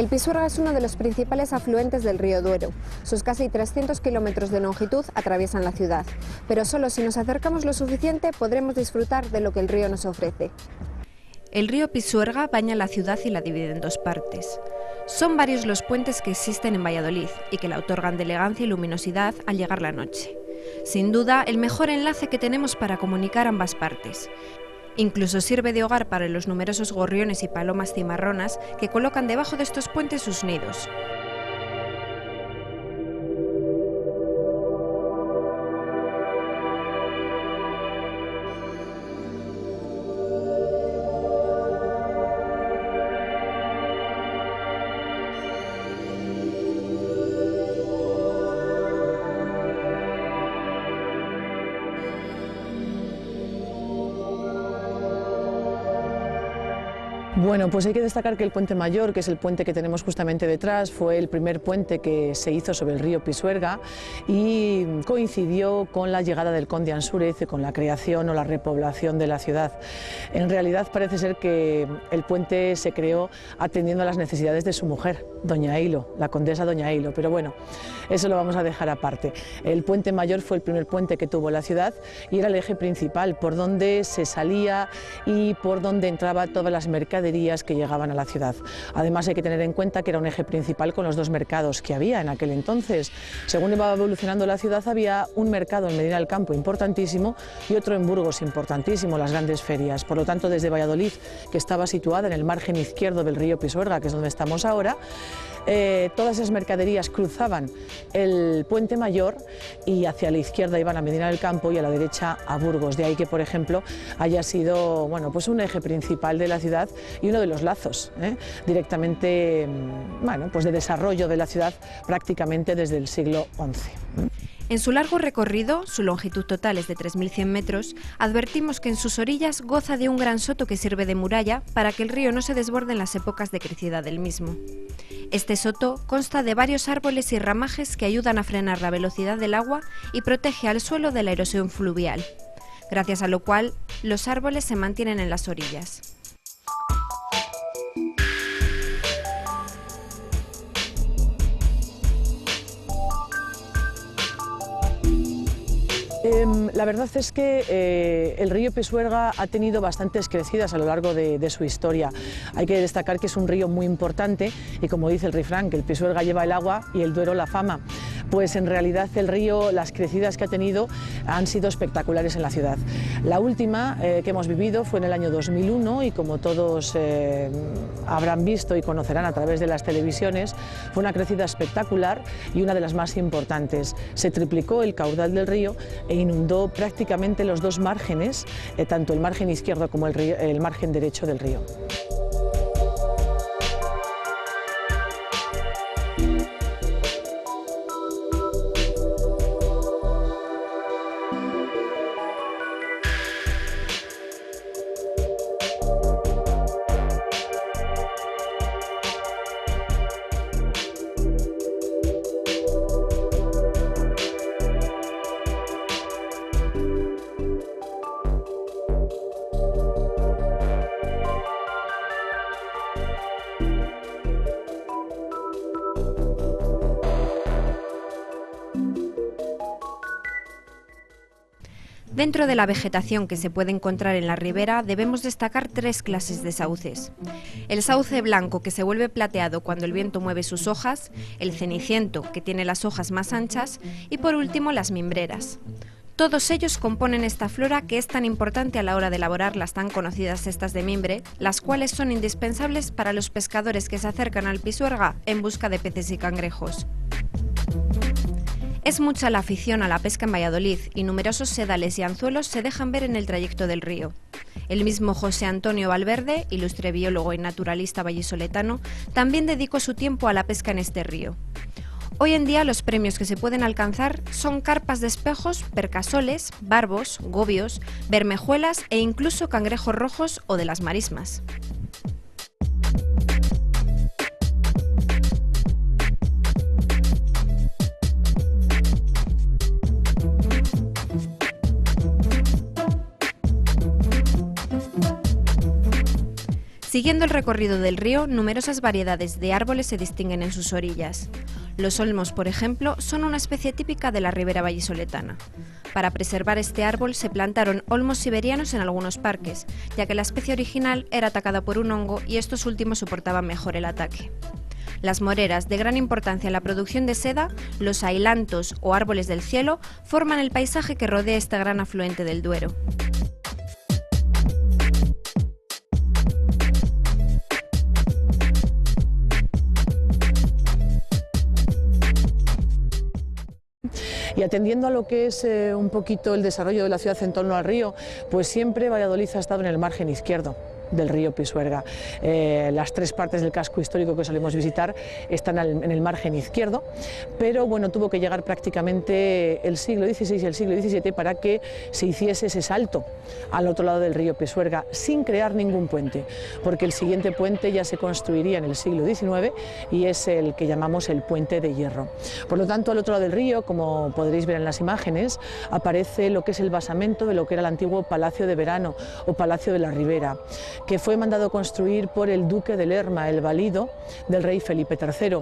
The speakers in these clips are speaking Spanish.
El Pisuerga es uno de los principales afluentes del río Duero. Sus casi 300 kilómetros de longitud atraviesan la ciudad, pero solo si nos acercamos lo suficiente podremos disfrutar de lo que el río nos ofrece. El río Pisuerga baña la ciudad y la divide en dos partes. Son varios los puentes que existen en Valladolid y que le otorgan de elegancia y luminosidad al llegar la noche. Sin duda, el mejor enlace que tenemos para comunicar ambas partes. Incluso sirve de hogar para los numerosos gorriones y palomas cimarronas que colocan debajo de estos puentes sus nidos. Bueno, pues hay que destacar que el Puente Mayor, que es el puente que tenemos justamente detrás, fue el primer puente que se hizo sobre el río Pisuerga y coincidió con la llegada del conde Ansúrez y con la creación o la repoblación de la ciudad. En realidad parece ser que el puente se creó atendiendo a las necesidades de su mujer, doña Hilo, la condesa doña Hilo, pero bueno, eso lo vamos a dejar aparte. El Puente Mayor fue el primer puente que tuvo la ciudad y era el eje principal por donde se salía y por donde entraban todas las mercaderías que llegaban a la ciudad. Además hay que tener en cuenta que era un eje principal con los dos mercados que había en aquel entonces. Según iba evolucionando la ciudad había un mercado en Medina del Campo importantísimo y otro en Burgos importantísimo, las grandes ferias. Por lo tanto, desde Valladolid, que estaba situada en el margen izquierdo del río Pisuerga, que es donde estamos ahora, todas esas mercaderías cruzaban el Puente Mayor y hacia la izquierda iban a Medina del Campo y a la derecha a Burgos. De ahí que, por ejemplo, haya sido pues un eje principal de la ciudad y uno de los lazos directamente pues de desarrollo de la ciudad prácticamente desde el siglo XI. En su largo recorrido, su longitud total es de 3.100 metros, advertimos que en sus orillas goza de un gran soto que sirve de muralla para que el río no se desborde en las épocas de crecida del mismo. Este soto consta de varios árboles y ramajes que ayudan a frenar la velocidad del agua y protege al suelo de la erosión fluvial, gracias a lo cual los árboles se mantienen en las orillas. La verdad es que el río Pisuerga ha tenido bastantes crecidas a lo largo de su historia. Hay que destacar que es un río muy importante y, como dice el refrán, que el Pisuerga lleva el agua y el Duero la fama. Pues en realidad el río, las crecidas que ha tenido han sido espectaculares en la ciudad. La última que hemos vivido fue en el año 2001 y, como todos habrán visto y conocerán a través de las televisiones, fue una crecida espectacular y una de las más importantes. Se triplicó el caudal del río e inundó prácticamente los dos márgenes, tanto el margen izquierdo como el margen derecho del río. Dentro de la vegetación que se puede encontrar en la ribera debemos destacar tres clases de sauces. El sauce blanco, que se vuelve plateado cuando el viento mueve sus hojas, el ceniciento, que tiene las hojas más anchas, y por último las mimbreras. Todos ellos componen esta flora que es tan importante a la hora de elaborar las tan conocidas cestas de mimbre, las cuales son indispensables para los pescadores que se acercan al Pisuerga en busca de peces y cangrejos. Es mucha la afición a la pesca en Valladolid y numerosos sedales y anzuelos se dejan ver en el trayecto del río. El mismo José Antonio Valverde, ilustre biólogo y naturalista vallisoletano, también dedicó su tiempo a la pesca en este río. Hoy en día los premios que se pueden alcanzar son carpas de espejos, percasoles, barbos, gobios, bermejuelas e incluso cangrejos rojos o de las marismas. Siguiendo el recorrido del río, numerosas variedades de árboles se distinguen en sus orillas. Los olmos, por ejemplo, son una especie típica de la ribera vallisoletana. Para preservar este árbol se plantaron olmos siberianos en algunos parques, ya que la especie original era atacada por un hongo y estos últimos soportaban mejor el ataque. Las moreras, de gran importancia en la producción de seda, los ailantos o árboles del cielo, forman el paisaje que rodea este gran afluente del Duero. Y atendiendo a lo que es un poquito el desarrollo de la ciudad en torno al río, pues siempre Valladolid ha estado en el margen izquierdo del río Pisuerga. Las tres partes del casco histórico que solemos visitar están en el margen izquierdo, pero bueno, tuvo que llegar prácticamente el siglo XVI y el siglo XVII para que se hiciese ese salto al otro lado del río Pisuerga sin crear ningún puente, porque el siguiente puente ya se construiría en el siglo XIX y es el que llamamos el Puente de Hierro. Por lo tanto, al otro lado del río, como podréis ver en las imágenes, aparece lo que es el basamento de lo que era el antiguo Palacio de Verano o Palacio de la Ribera, que fue mandado construir por el duque de Lerma, el valido del rey Felipe III.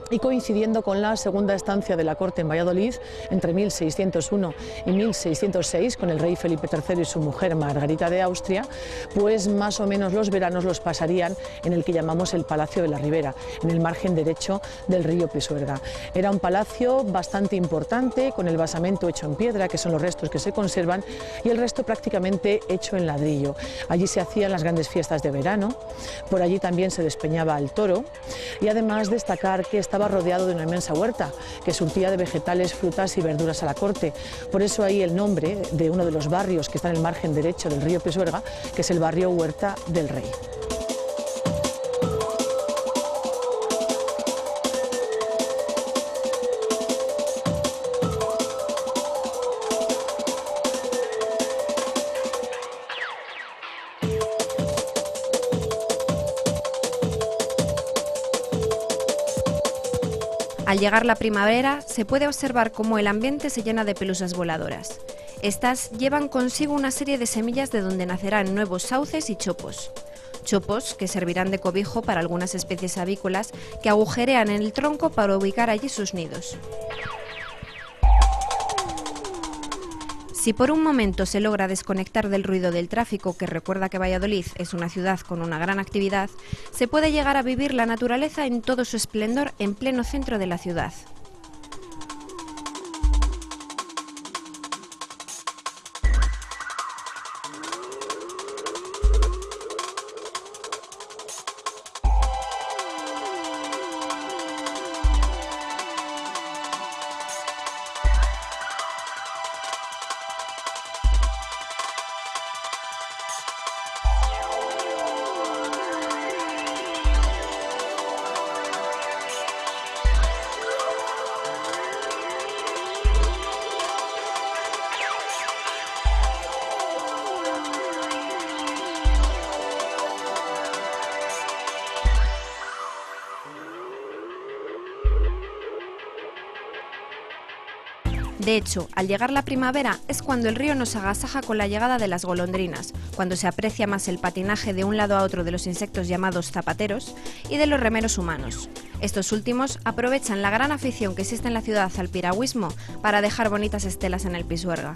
Y coincidiendo con la segunda estancia de la corte en Valladolid, entre 1601 y 1606, con el rey Felipe III y su mujer Margarita de Austria, pues más o menos los veranos los pasarían en el que llamamos el Palacio de la Ribera, en el margen derecho del río Pisuerga. Era un palacio bastante importante, con el basamento hecho en piedra, que son los restos que se conservan, y el resto prácticamente hecho en ladrillo. Allí se hacían las grandes fiestas de verano, por allí también se despeñaba el toro, y además destacar que estaba rodeado de una inmensa huerta que surtía de vegetales, frutas y verduras a la corte. Por eso ahí el nombre de uno de los barrios que está en el margen derecho del río Pisuerga, que es el barrio Huerta del Rey. Al llegar la primavera, se puede observar cómo el ambiente se llena de pelusas voladoras. Estas llevan consigo una serie de semillas de donde nacerán nuevos sauces y chopos. Chopos que servirán de cobijo para algunas especies avícolas que agujerean en el tronco para ubicar allí sus nidos. Si por un momento se logra desconectar del ruido del tráfico, que recuerda que Valladolid es una ciudad con una gran actividad, se puede llegar a vivir la naturaleza en todo su esplendor en pleno centro de la ciudad. De hecho, al llegar la primavera es cuando el río nos agasaja con la llegada de las golondrinas, cuando se aprecia más el patinaje de un lado a otro de los insectos llamados zapateros y de los remeros humanos. Estos últimos aprovechan la gran afición que existe en la ciudad al piragüismo para dejar bonitas estelas en el Pisuerga.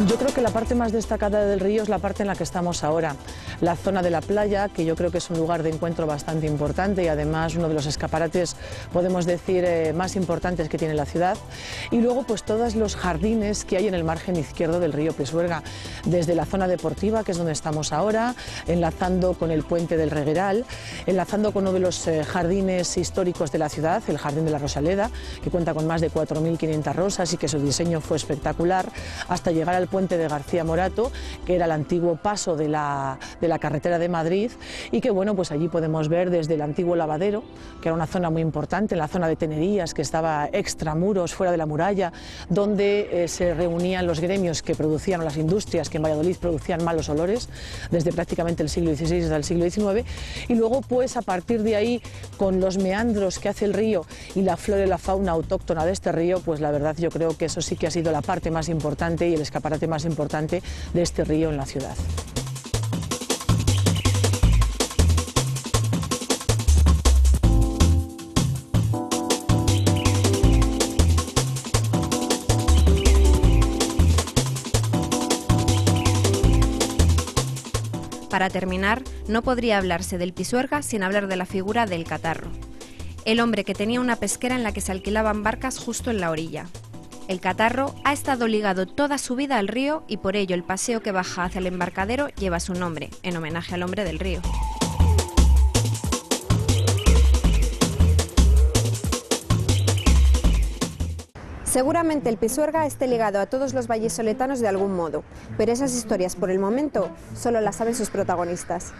Yo creo que la parte más destacada del río es la parte en la que estamos ahora. la zona de la playa, que yo creo que es un lugar de encuentro bastante importante y además uno de los escaparates, podemos decir, más importantes que tiene la ciudad. Y luego pues todos los jardines que hay en el margen izquierdo del río Pisuerga, desde la zona deportiva, que es donde estamos ahora, enlazando con el puente del Regueral, enlazando con uno de los jardines históricos de la ciudad, el Jardín de la Rosaleda, que cuenta con más de 4.500 rosas y que su diseño fue espectacular, hasta llegar al puente de García Morato, que era el antiguo paso de la carretera de Madrid, y que bueno, pues allí podemos ver desde el antiguo lavadero, que era una zona muy importante, en la zona de Tenerías, que estaba extramuros, fuera de la muralla, donde se reunían los gremios que producían, las industrias que en Valladolid producían malos olores, desde prácticamente el siglo XVI hasta el siglo XIX, y luego pues a partir de ahí, con los meandros que hace el río y la flora y la fauna autóctona de este río, pues la verdad yo creo que eso sí que ha sido la parte más importante y el escaparate más importante de este río en la ciudad. Para terminar, no podría hablarse del Pisuerga sin hablar de la figura del Catarro, el hombre que tenía una pesquera en la que se alquilaban barcas justo en la orilla. El Catarro ha estado ligado toda su vida al río y por ello el paseo que baja hacia el embarcadero lleva su nombre, en homenaje al hombre del río. Seguramente el Pisuerga esté ligado a todos los vallisoletanos de algún modo, pero esas historias por el momento solo las saben sus protagonistas.